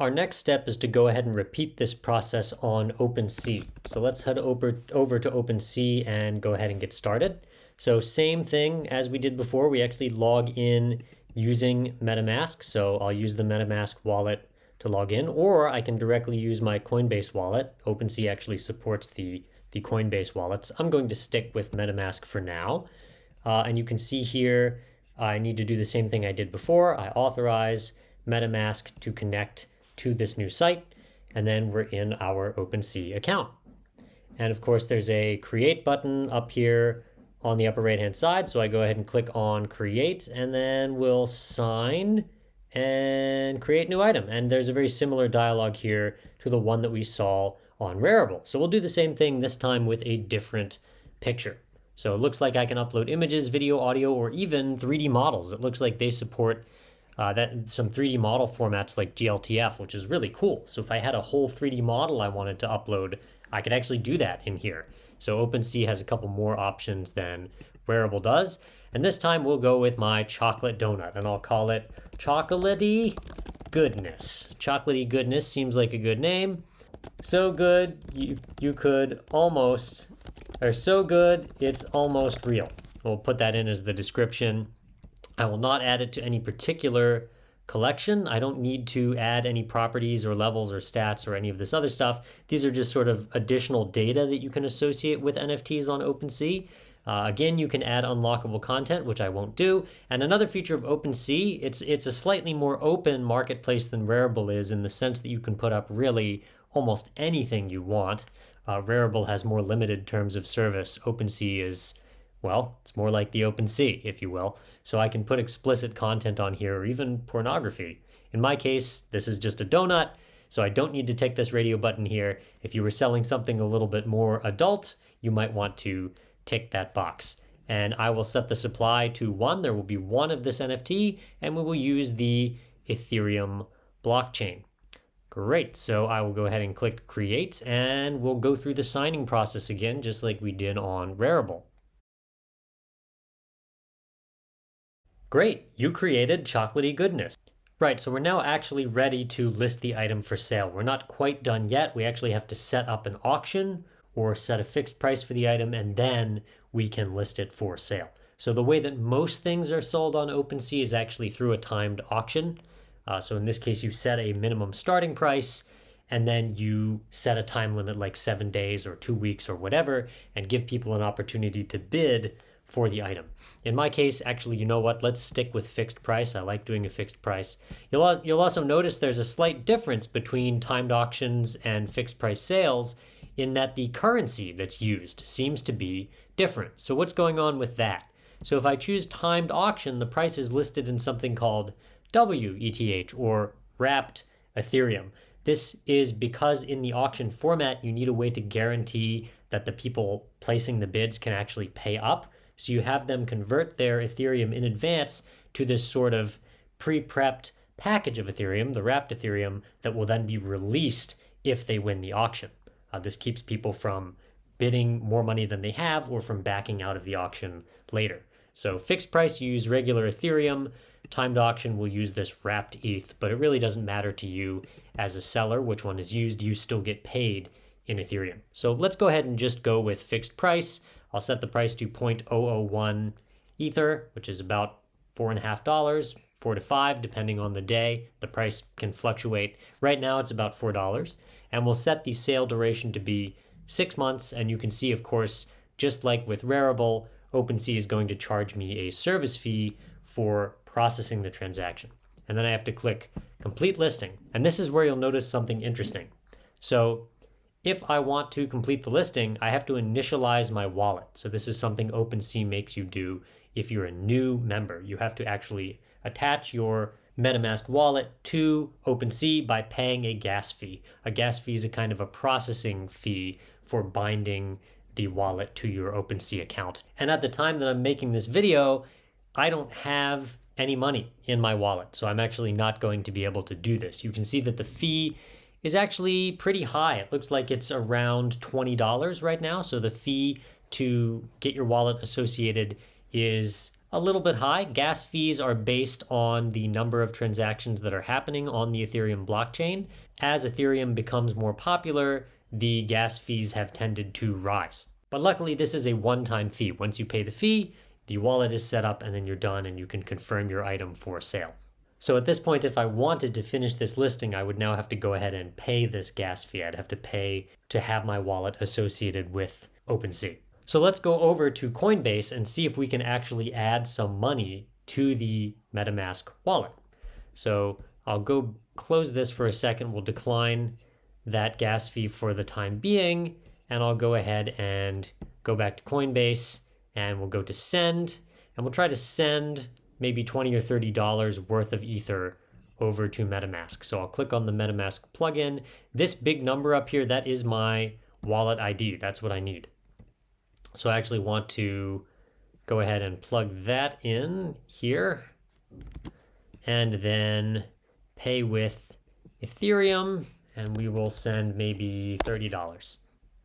Our next step is to go ahead and repeat this process on OpenSea. So let's head over to OpenSea and go ahead and get started. So same thing as we did before, we actually log in using MetaMask. So I'll use the MetaMask wallet to log in, or I can directly use my Coinbase wallet. OpenSea actually supports the Coinbase wallets. I'm going to stick with MetaMask for now. And you can see here, I need to do the same thing I did before. I authorize MetaMask to connect to this new site, and then we're in our OpenSea account. And of course, there's a create button up here on the upper right hand side. So I go ahead and click on create, and then we'll sign and create new item. And there's a very similar dialog here to the one that we saw on Rarible. So we'll do the same thing this time with a different picture. So it looks like I can upload images, video, audio, or even 3D models. It looks like they support some 3D model formats like GLTF, which is really cool. So if I had a whole 3D model I wanted to upload, I could actually do that in here. So OpenSea has a couple more options than Rarible does. And this time we'll go with my chocolate donut, and I'll call it Chocolatey Goodness. Chocolatey Goodness seems like a good name. So good, you could almost, or so good, it's almost real. We'll put that in as the description. I will not add it to any particular collection. I don't need to add any properties or levels or stats or any of this other stuff. These are just sort of additional data that you can associate with NFTs on OpenSea. Again, you can add unlockable content, which I won't do. And another feature of OpenSea, it's a slightly more open marketplace than Rarible is, in the sense that you can put up really almost anything you want. Rarible has more limited terms of service. OpenSea is, well, it's more like the open sea, if you will. So I can put explicit content on here, or even pornography. In my case, this is just a donut, so I don't need to tick this radio button here. If you were selling something a little bit more adult, you might want to tick that box. And I will set the supply to 1. There will be 1 of this NFT, and we will use the Ethereum blockchain. Great, so I will go ahead and click create, and we'll go through the signing process again, just like we did on Rarible. Great, you created Chocolatey Goodness. Right, so we're now actually ready to list the item for sale. We're not quite done yet. We actually have to set up an auction or set a fixed price for the item, and then we can list it for sale. So the way that most things are sold on OpenSea is actually through a timed auction. So in this case, you set a minimum starting price, and then you set a time limit like 7 days or 2 weeks or whatever, and give people an opportunity to bid for the item. In my case, actually, you know what? Let's stick with fixed price. I like doing a fixed price. You'll also notice there's a slight difference between timed auctions and fixed price sales, in that the currency that's used seems to be different. So what's going on with that? So if I choose timed auction, the price is listed in something called WETH, or wrapped Ethereum. This is because in the auction format, you need a way to guarantee that the people placing the bids can actually pay up. So you have them convert their Ethereum in advance to this sort of pre-prepped package of Ethereum, the wrapped Ethereum, that will then be released if they win the auction. This keeps people from bidding more money than they have, or from backing out of the auction later. So fixed price, you use regular Ethereum. Timed auction will use this wrapped ETH, but it really doesn't matter to you as a seller which one is used. You still get paid in Ethereum. So let's go ahead and just go with fixed price. I'll set the price to 0.001 Ether, which is about $4.50, $4 to $5, depending on the day. The price can fluctuate. Right now, it's about $4. And we'll set the sale duration to be 6 months. And you can see, of course, just like with Rarible, OpenSea is going to charge me a service fee for processing the transaction. And then I have to click complete listing. And this is where you'll notice something interesting. So if I want to complete the listing, I have to initialize my wallet. So this is something OpenSea makes you do if you're a new member. You have to actually attach your MetaMask wallet to OpenSea by paying a gas fee. A gas fee is a kind of a processing fee for binding the wallet to your OpenSea account. And at the time that I'm making this video, I don't have any money in my wallet. So I'm actually not going to be able to do this. You can see that the fee is actually pretty high. It looks like it's around $20 right now. So the fee to get your wallet associated is a little bit high. Gas fees are based on the number of transactions that are happening on the Ethereum blockchain. As Ethereum becomes more popular, the gas fees have tended to rise. But luckily, this is a one-time fee. Once you pay the fee, the wallet is set up and then you're done and you can confirm your item for sale. So at this point, if I wanted to finish this listing, I would now have to go ahead and pay this gas fee. I'd have to pay to have my wallet associated with OpenSea. So let's go over to Coinbase and see if we can actually add some money to the MetaMask wallet. So I'll go close this for a second. We'll decline that gas fee for the time being, and I'll go ahead and go back to Coinbase and we'll go to send, and we'll try to send maybe $20 or $30 worth of Ether over to MetaMask. So I'll click on the MetaMask plugin. This big number up here, that is my wallet ID. That's what I need. So I actually want to go ahead and plug that in here and then pay with Ethereum, and we will send maybe $30.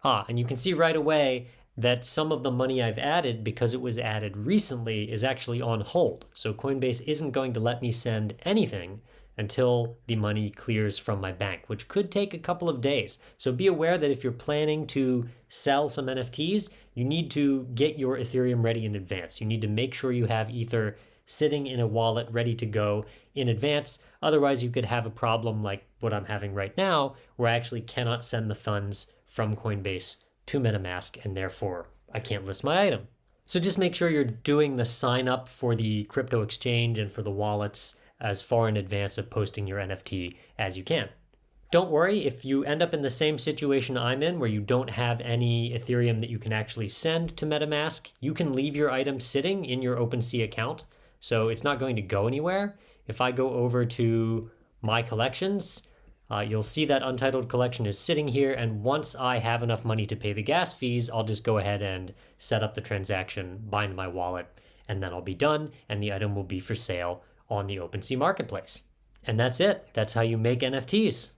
And you can see right away that some of the money I've added, because it was added recently, is actually on hold. So Coinbase isn't going to let me send anything until the money clears from my bank, which could take a couple of days. So be aware that if you're planning to sell some NFTs, you need to get your Ethereum ready in advance. You need to make sure you have Ether sitting in a wallet ready to go in advance. Otherwise, you could have a problem like what I'm having right now, where I actually cannot send the funds from Coinbase to MetaMask, and therefore I can't list my item. So just make sure you're doing the sign up for the crypto exchange and for the wallets as far in advance of posting your NFT as you can. Don't worry if you end up in the same situation I'm in, where you don't have any Ethereum that you can actually send to MetaMask. You can leave your item sitting in your OpenSea account, so it's not going to go anywhere. If I go over to my collections, you'll see that Untitled Collection is sitting here, and once I have enough money to pay the gas fees, I'll just go ahead and set up the transaction, bind my wallet, and then I'll be done, and the item will be for sale on the OpenSea marketplace. And that's it. That's how you make NFTs.